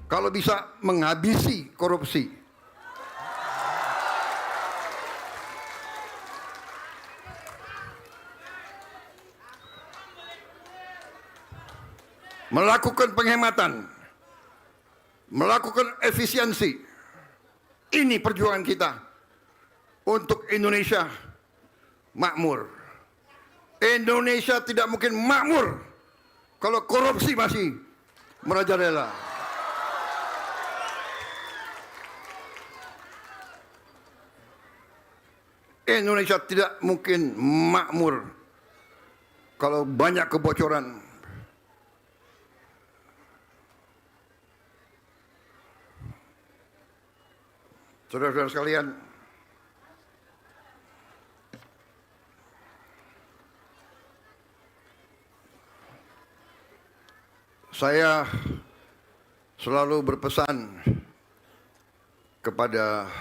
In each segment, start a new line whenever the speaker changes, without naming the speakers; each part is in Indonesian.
kalau bisa menghabisi korupsi. Melakukan penghematan, melakukan efisiensi. Ini perjuangan kita untuk Indonesia makmur. Indonesia tidak mungkin makmur kalau korupsi masih merajalela. Indonesia tidak mungkin makmur kalau banyak kebocoran. Saudara-saudara sekalian, saya selalu berpesan kepada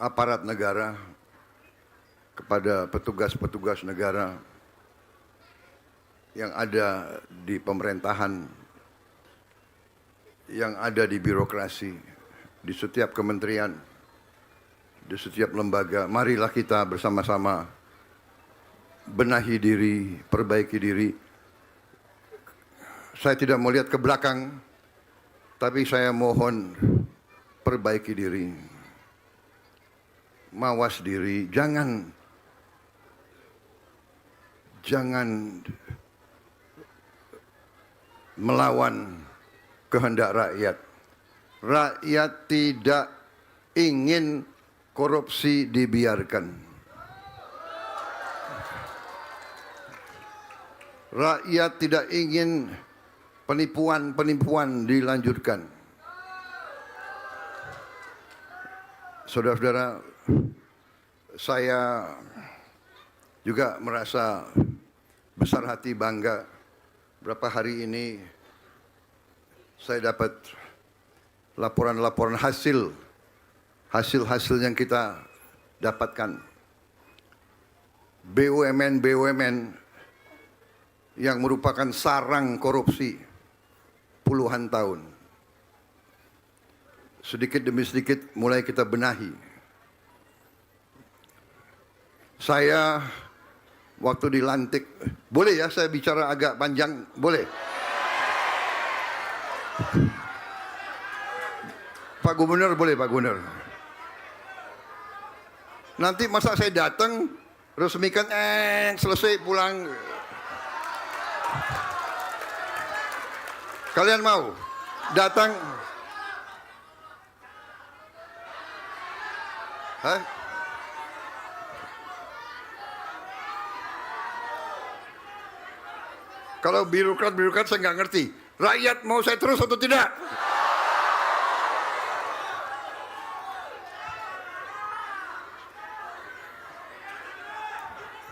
aparat negara, kepada petugas-petugas negara yang ada di pemerintahan, yang ada di birokrasi, di setiap kementerian, di setiap lembaga. Marilah kita bersama-sama benahi diri, perbaiki diri. Saya tidak mau lihat ke belakang, tapi saya mohon perbaiki diri. Mawas diri, jangan melawan kehendak rakyat. Rakyat tidak ingin korupsi dibiarkan. Rakyat tidak ingin penipuan-penipuan dilanjutkan. Saudara-saudara, saya juga merasa besar hati, bangga. Berapa hari ini saya dapat laporan-laporan hasil yang kita dapatkan. BUMN yang merupakan sarang korupsi puluhan tahun. Sedikit demi sedikit mulai kita benahi. Saya waktu dilantik, boleh ya saya bicara agak panjang? Boleh? Pak Gubernur, boleh Pak Gubernur? Nanti masa saya datang, resmikan, selesai pulang. Kalian mau datang? Hah? Kalau birokrat saya nggak ngerti. Rakyat mau saya terus atau tidak?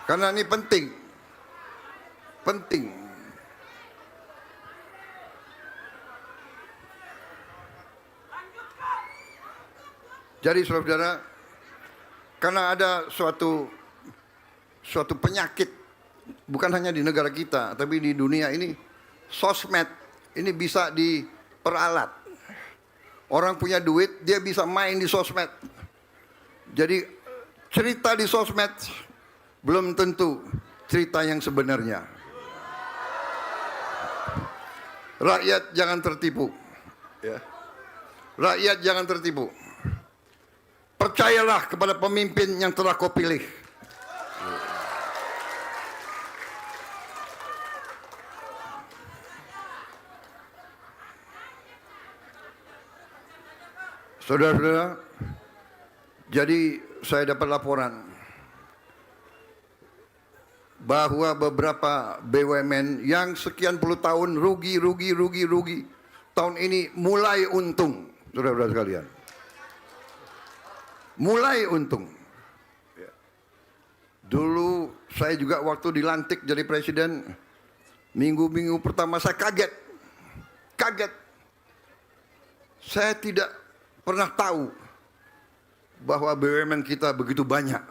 Karena ini penting. Penting. Jadi saudara-saudara, karena ada suatu penyakit, bukan hanya di negara kita, tapi di dunia ini, sosmed ini bisa diperalat. Orang punya duit, dia bisa main di sosmed. Jadi cerita di sosmed belum tentu cerita yang sebenarnya. Rakyat jangan tertipu. Ya. Rakyat jangan tertipu. Percayalah kepada pemimpin yang telah kau pilih. Saudara-saudara, jadi saya dapat laporan bahwa beberapa BUMN yang sekian puluh tahun rugi, tahun ini mulai untung, saudara-saudara sekalian. Mulai untung. Dulu saya juga waktu dilantik jadi presiden, minggu-minggu pertama saya kaget. Saya tidak pernah tahu bahwa BUMN kita begitu banyak.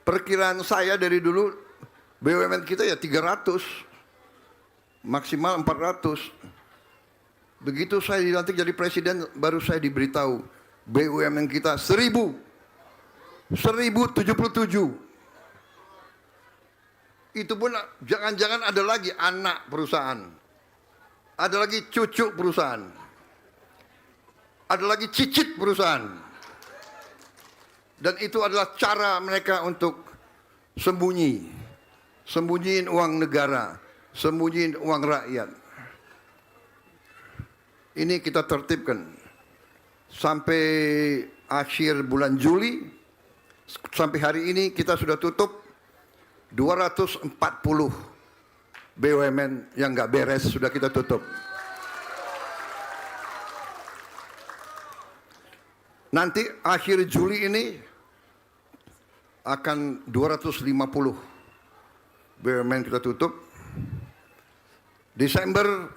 Perkiraan saya dari dulu BUMN kita ya 300, maksimal 400. Begitu saya dilantik jadi presiden, baru saya diberitahu BUMN kita 1077. Itu pun jangan-jangan ada lagi anak perusahaan, ada lagi cucu perusahaan, ada lagi cicit perusahaan. Dan itu adalah cara mereka untuk sembunyiin uang negara, sembunyiin uang rakyat. Ini kita tertibkan sampai akhir bulan Juli. Sampai hari ini kita sudah tutup 240 BUMN yang nggak beres, sudah kita tutup. Nanti akhir Juli ini akan 250 BUMN kita tutup. Desember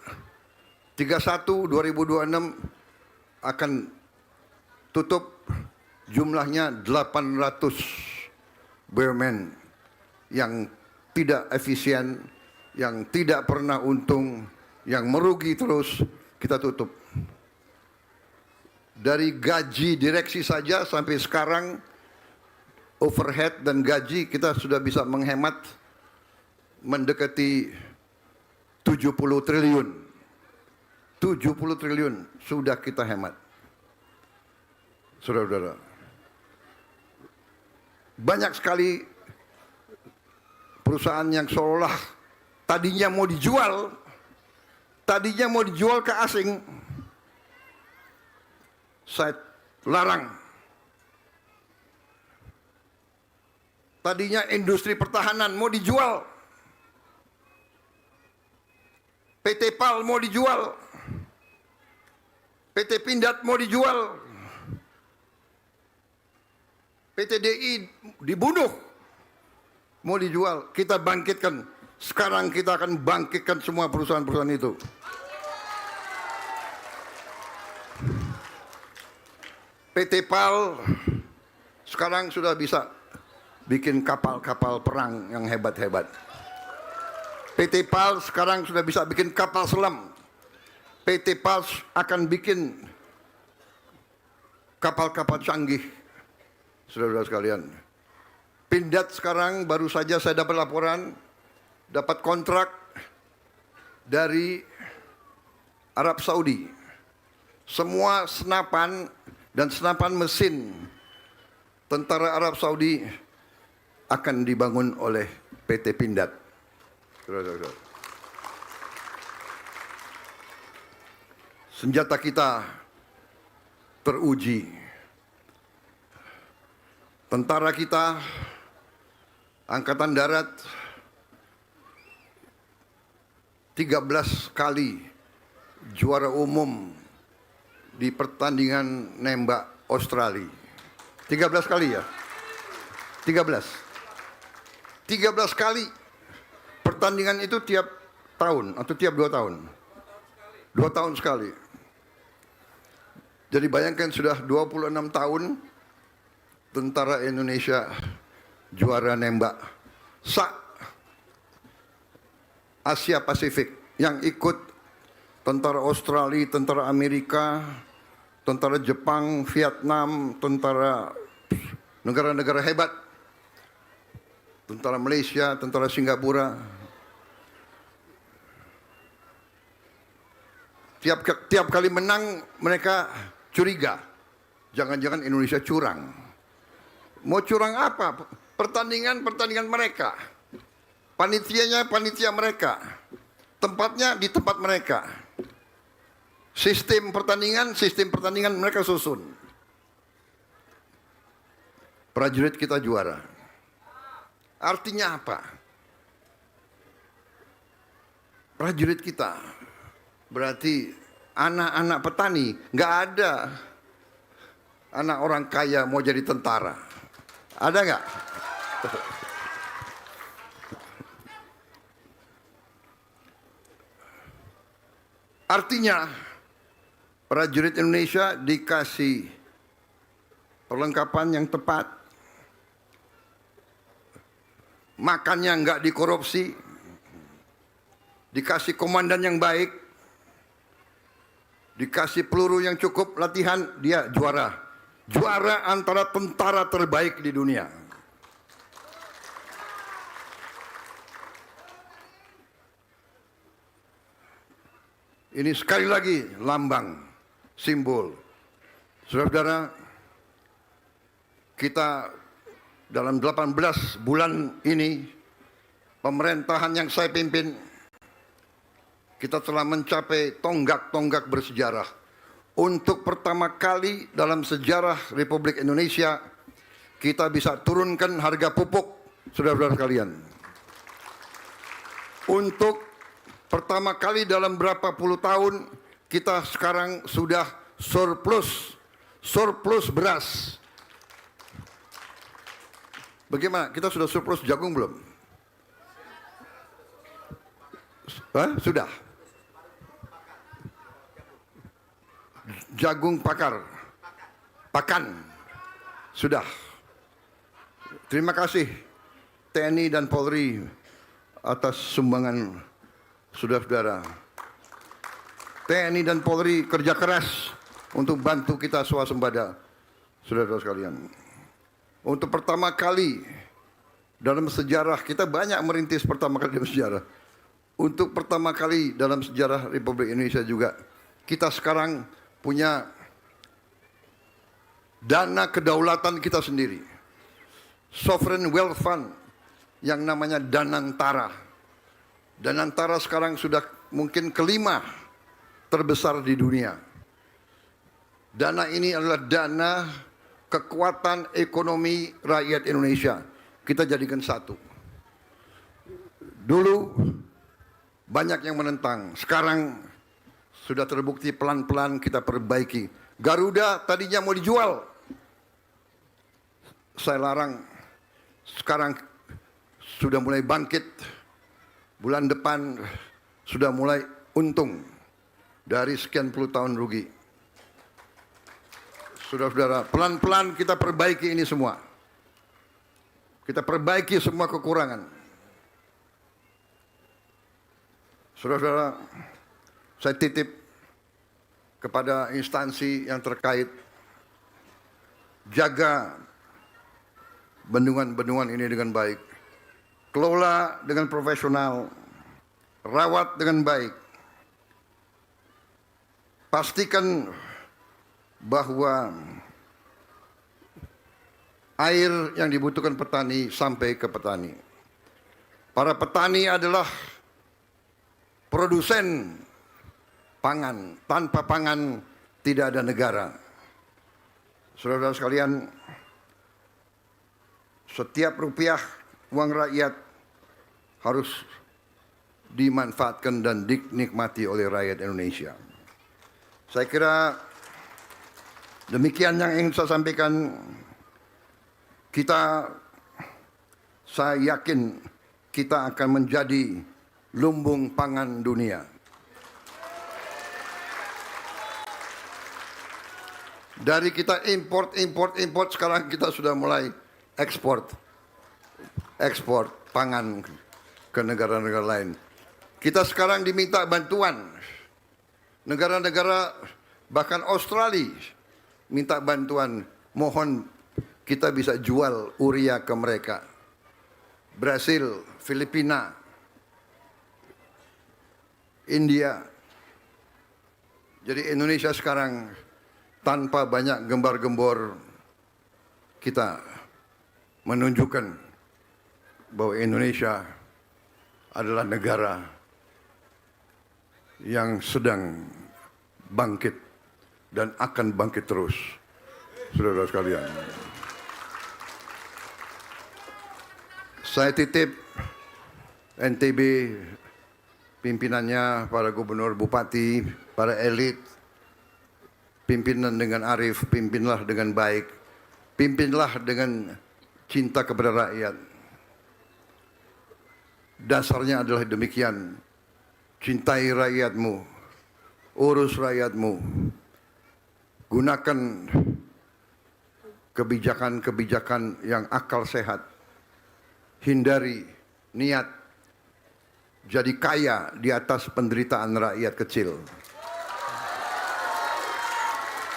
31 2026 akan tutup, jumlahnya 800 BUMN yang tidak efisien, yang tidak pernah untung, yang merugi terus, kita tutup. Dari gaji direksi saja sampai sekarang, overhead dan gaji kita sudah bisa menghemat mendekati 70 triliun. 70 triliun sudah kita hemat. Saudara-saudara, banyak sekali perusahaan yang seolah tadinya mau dijual ke asing, saya larang. Tadinya industri pertahanan mau dijual, PT PAL mau dijual, PT Pindad mau dijual, PT DI dibunuh, mau dijual. Kita bangkitkan. Sekarang kita akan bangkitkan semua perusahaan-perusahaan itu. PT PAL sekarang sudah bisa bikin kapal-kapal perang yang hebat-hebat. PT PAL sekarang sudah bisa bikin kapal selam. PT PAL akan bikin kapal-kapal canggih. Saudara-saudara sekalian, Pindad sekarang baru saja saya dapat laporan, dapat kontrak dari Arab Saudi. Semua senapan dan senapan mesin tentara Arab Saudi akan dibangun oleh PT Pindad. Saudara-saudara, senjata kita teruji. Tentara kita, Angkatan Darat, 13 kali juara umum di pertandingan nembak Australia. 13 kali ya? 13 kali. Pertandingan itu tiap tahun atau tiap 2 tahun? 2 tahun sekali. Jadi bayangkan sudah 26 tahun tentara Indonesia juara nembak Asia Pasifik. Yang ikut tentara Australia, tentara Amerika, tentara Jepang, Vietnam, tentara negara-negara hebat, tentara Malaysia, tentara Singapura. Tiap kali menang mereka curiga, jangan-jangan Indonesia curang. Mau curang apa? Pertandingan mereka. Panitianya panitia mereka. Tempatnya di tempat mereka. Sistem pertandingan mereka susun. Prajurit kita juara. Artinya apa? Prajurit kita berarti anak-anak petani. Nggak ada anak orang kaya mau jadi tentara. Ada nggak? Artinya prajurit Indonesia dikasih perlengkapan yang tepat, makannya nggak dikorupsi, dikasih komandan yang baik, dikasih peluru yang cukup, latihan, dia juara. Juara antara tentara terbaik di dunia. Ini sekali lagi lambang, simbol. Saudara-saudara, kita dalam 18 bulan ini, pemerintahan yang saya pimpin, kita telah mencapai tonggak-tonggak bersejarah. Untuk pertama kali dalam sejarah Republik Indonesia, kita bisa turunkan harga pupuk, saudara-saudara sekalian. Untuk pertama kali dalam berapa puluh tahun, kita sekarang sudah surplus beras. Bagaimana? Kita sudah surplus jagung belum? Hah? Sudah. Jagung pakan, sudah. Terima kasih TNI dan Polri atas sumbangan saudara-saudara. TNI dan Polri kerja keras untuk bantu kita swasembada, saudara-saudara sekalian. Untuk pertama kali dalam sejarah, kita banyak merintis pertama kali dalam sejarah. Untuk pertama kali dalam sejarah Republik Indonesia juga, kita sekarang punya dana kedaulatan kita sendiri. Sovereign Wealth Fund yang namanya Danantara. Danantara sekarang sudah mungkin kelima terbesar di dunia. Dana ini adalah dana kekuatan ekonomi rakyat Indonesia. Kita jadikan satu. Dulu banyak yang menentang, sekarang sudah terbukti pelan-pelan kita perbaiki. Garuda tadinya mau dijual, saya larang. Sekarang sudah mulai bangkit. Bulan depan sudah mulai untung dari sekian puluh tahun rugi. Saudara-saudara, pelan-pelan kita perbaiki ini semua. Kita perbaiki semua kekurangan. Saudara-saudara, saya titip kepada instansi yang terkait, jaga bendungan-bendungan ini dengan baik, kelola dengan profesional, rawat dengan baik, pastikan bahwa air yang dibutuhkan petani sampai ke petani. Para petani adalah produsen pangan. Tanpa pangan tidak ada negara. Saudara-saudara sekalian, setiap rupiah uang rakyat harus dimanfaatkan dan dinikmati oleh rakyat Indonesia. Saya kira demikian yang ingin saya sampaikan. Saya yakin kita akan menjadi lumbung pangan dunia. Dari kita import, sekarang kita sudah mulai ekspor pangan ke negara-negara lain. Kita sekarang diminta bantuan. Negara-negara, bahkan Australia, minta bantuan. Mohon kita bisa jual urea ke mereka. Brasil, Filipina, India. Jadi Indonesia sekarang tanpa banyak gembar-gembor, kita menunjukkan bahwa Indonesia adalah negara yang sedang bangkit dan akan bangkit terus, saudara sekalian. Saya titip NTB, pimpinannya, para gubernur, bupati, para elit, pimpinan dengan arif, pimpinlah dengan baik, pimpinlah dengan cinta kepada rakyat. Dasarnya adalah demikian. Cintai rakyatmu, urus rakyatmu, gunakan kebijakan-kebijakan yang akal sehat, hindari niat jadi kaya di atas penderitaan rakyat kecil.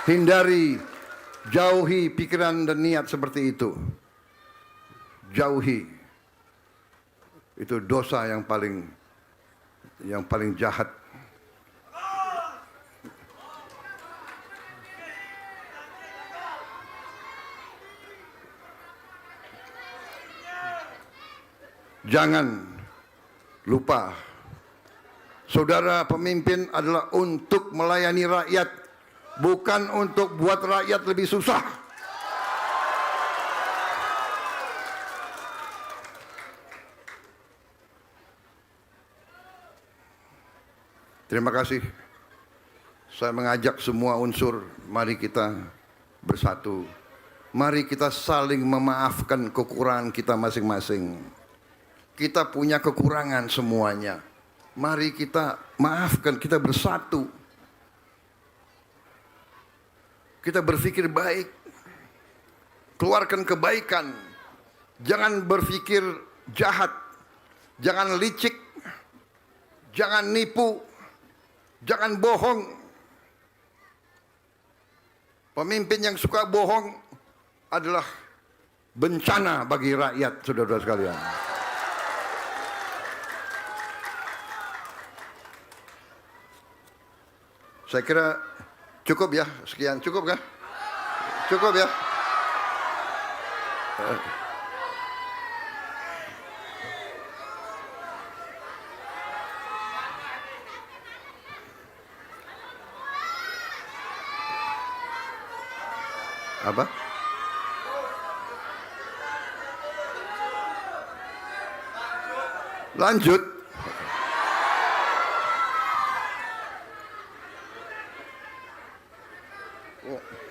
Hindari, jauhi pikiran dan niat seperti itu. Jauhi. Itu dosa yang paling jahat. Jangan lupa, saudara pemimpin adalah untuk melayani rakyat, bukan untuk buat rakyat lebih susah. Terima kasih. Saya mengajak semua unsur, mari kita bersatu. Mari kita saling memaafkan kekurangan kita masing-masing. Kita punya kekurangan semuanya. Mari kita maafkan, kita bersatu. Kita berpikir baik. Keluarkan kebaikan. Jangan berpikir jahat. Jangan licik. Jangan nipu. Jangan bohong. Pemimpin yang suka bohong adalah bencana bagi rakyat, saudara-saudara sekalian. Saya kira cukup ya, sekian. Cukup kah? Cukup ya? Apa? Lanjut.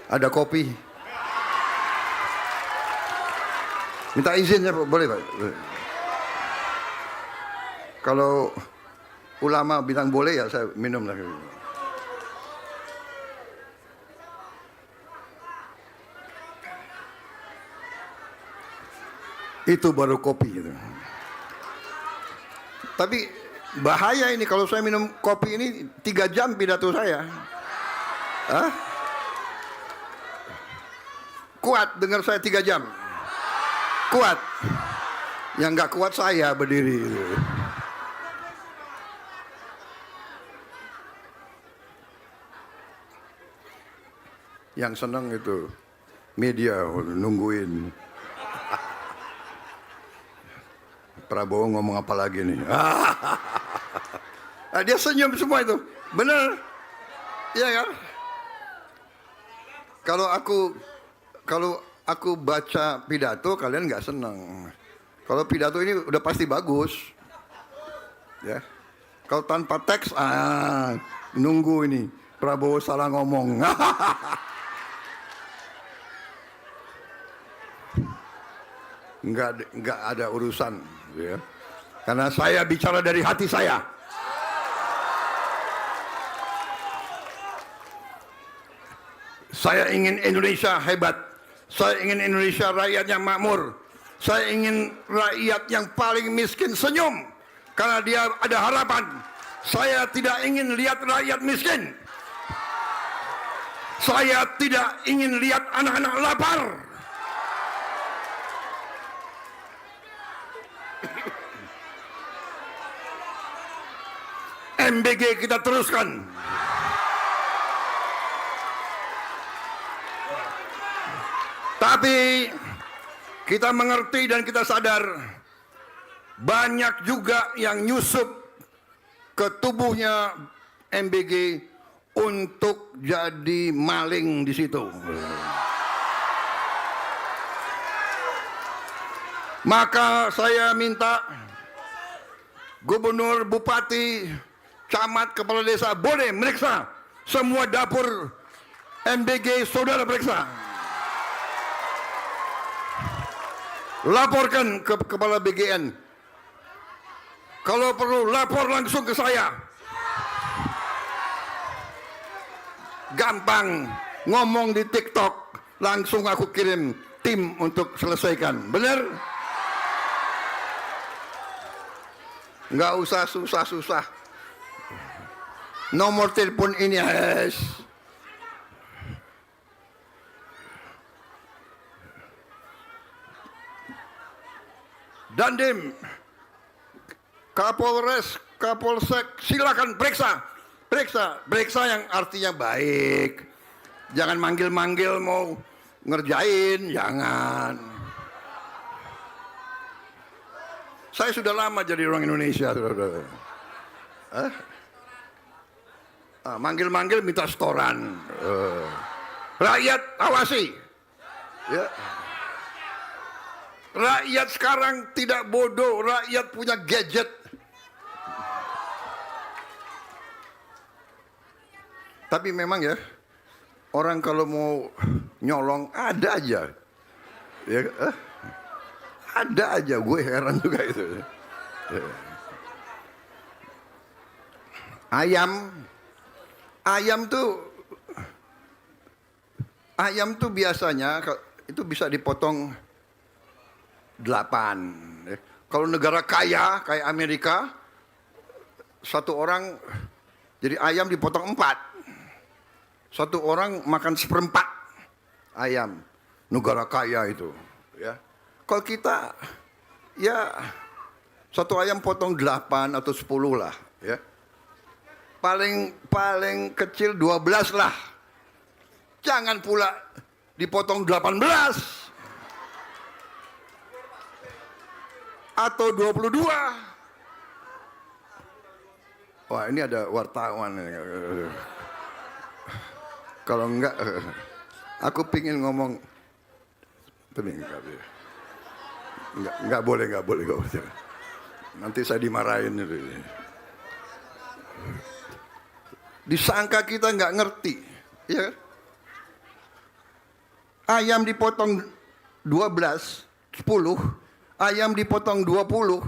Ada kopi. Minta izin ya, boleh Pak? Kalau ulama bilang boleh ya saya minum lagi. Itu baru kopi gitu. Tapi bahaya ini kalau saya minum kopi ini 3 jam pidato saya. Hah? Kuat dengar saya 3 jam. Kuat. Yang nggak kuat saya berdiri. Yang senang itu media nungguin. Prabowo ngomong apa lagi nih? Dia senyum semua itu. Benar. Iya kan? Kalau aku baca pidato, kalian nggak senang. Kalau pidato ini udah pasti bagus, ya. Kalau tanpa teks, nunggu ini Prabowo salah ngomong. Nggak ada urusan, ya. Karena saya bicara dari hati saya. Saya ingin Indonesia hebat. Saya ingin Indonesia rakyatnya makmur. Saya ingin rakyat yang paling miskin senyum karena dia ada harapan. Saya tidak ingin lihat rakyat miskin. Saya tidak ingin lihat anak-anak lapar. MBG kita teruskan. Tapi kita mengerti dan kita sadar banyak juga yang nyusup ke tubuhnya MBG untuk jadi maling di situ. Maka saya minta gubernur, bupati, camat, kepala desa boleh meriksa semua dapur MBG, saudara periksa. Laporkan ke kepala BGN. Kalau perlu lapor langsung ke saya. Gampang ngomong di TikTok, langsung aku kirim tim untuk selesaikan. Benar? Nggak usah susah-susah. Nomor telepon ini, yes. Dandim, Kapolres, Kapolsek, silakan periksa. Periksa yang artinya baik. Jangan manggil-manggil mau ngerjain, jangan. Saya sudah lama jadi orang Indonesia. Manggil-manggil minta setoran. Rakyat awasi. Ya. Rakyat sekarang tidak bodoh, rakyat punya gadget. Tapi memang ya, orang kalau mau nyolong ada aja. Ya, ada aja, gue heran juga itu. Ya. Ayam tuh biasanya itu bisa dipotong 8. Kalau negara kaya kayak Amerika, satu orang jadi ayam dipotong 4. Satu orang makan 1/4 ayam. Negara kaya itu. Ya. Kalau kita, ya satu ayam potong 8 atau 10 lah. Ya. Paling kecil 12 lah. Jangan pula dipotong 18. Atau 22. Wah, ini ada wartawan. Kalau enggak, aku pingin ngomong, tapi enggak boleh. Nanti saya dimarahin itu. Disangka kita enggak ngerti, ya. Ayam dipotong 12, 10, ayam dipotong 20,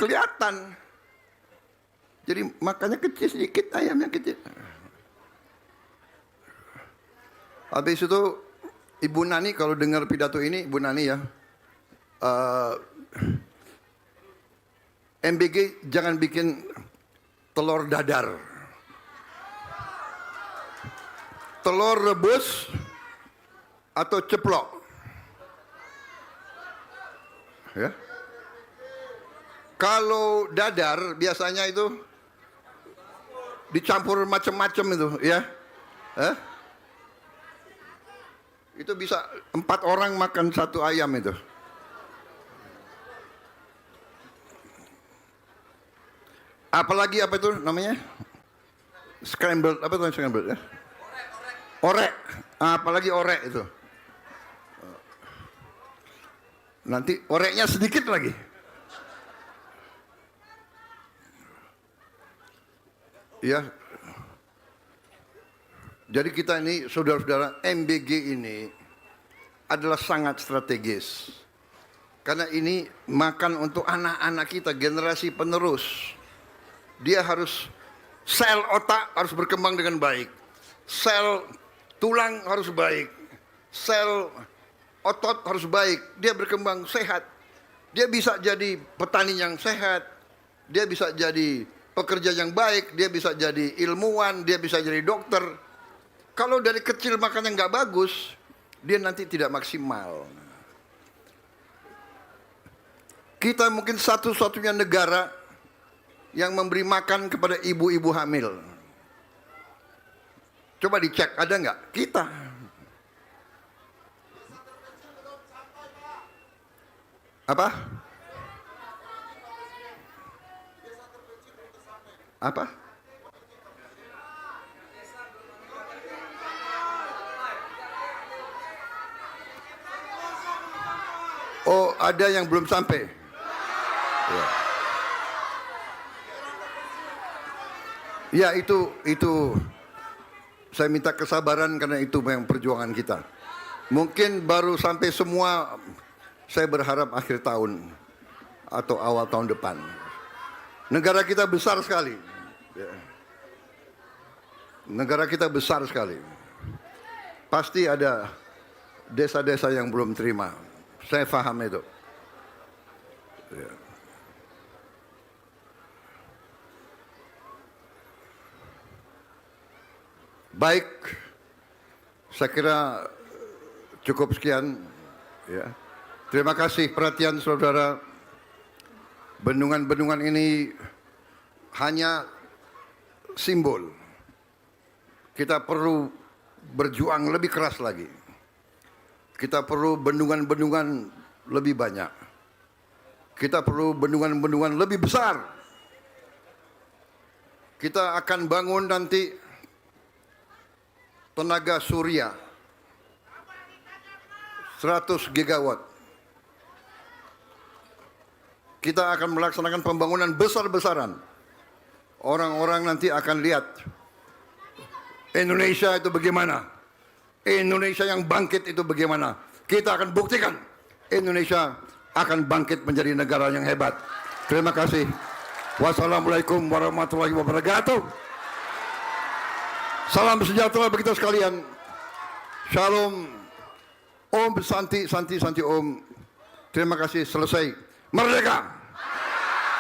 kelihatan. Jadi makanya kecil sedikit, ayamnya kecil. Habis itu Ibu Nani kalau dengar pidato ini, Ibu Nani ya, MBG jangan bikin telur dadar. Telur rebus atau ceplok. Ya. Kalau dadar biasanya itu dicampur macam-macam itu, ya. Itu bisa 4 orang makan 1 ayam itu. Apalagi apa itu namanya? Scrambled, apa itu scrambled ya? Orek. Apalagi orek itu. Nanti oreknya sedikit lagi. Ya. Jadi kita ini, saudara-saudara, MBG ini adalah sangat strategis. Karena ini makan untuk anak-anak kita, generasi penerus. Dia harus, sel otak harus berkembang dengan baik. Sel tulang harus baik. Sel otot harus baik. Dia berkembang sehat. Dia bisa jadi petani yang sehat. Dia bisa jadi pekerja yang baik. Dia bisa jadi ilmuwan. Dia bisa jadi dokter. Kalau dari kecil makannya nggak bagus, dia nanti tidak maksimal. Kita mungkin satu-satunya negara yang memberi makan kepada ibu-ibu hamil. Coba dicek, ada nggak? Kita. Apa? Apa? Oh, ada yang belum sampai. Ya, itu saya minta kesabaran karena itu memang perjuangan kita. Mungkin baru sampai semua, saya berharap akhir tahun atau awal tahun depan. Negara kita besar sekali. Negara kita besar sekali. Pasti ada desa-desa yang belum terima. Saya paham itu. Ya. Baik, saya kira cukup sekian. Ya. Terima kasih perhatian saudara. Bendungan-bendungan ini hanya simbol. Kita perlu berjuang lebih keras lagi. Kita perlu bendungan-bendungan lebih banyak. Kita perlu bendungan-bendungan lebih besar. Kita akan bangun nanti tenaga surya 100 gigawatt. Kita akan melaksanakan pembangunan besar-besaran. Orang-orang nanti akan lihat Indonesia itu bagaimana. Indonesia yang bangkit itu bagaimana. Kita akan buktikan Indonesia akan bangkit menjadi negara yang hebat. Terima kasih. Wassalamualaikum warahmatullahi wabarakatuh. Salam sejahtera bagi kita sekalian. Shalom. Om Santi, Santi, Santi Om. Terima kasih. Selesai. Merdeka!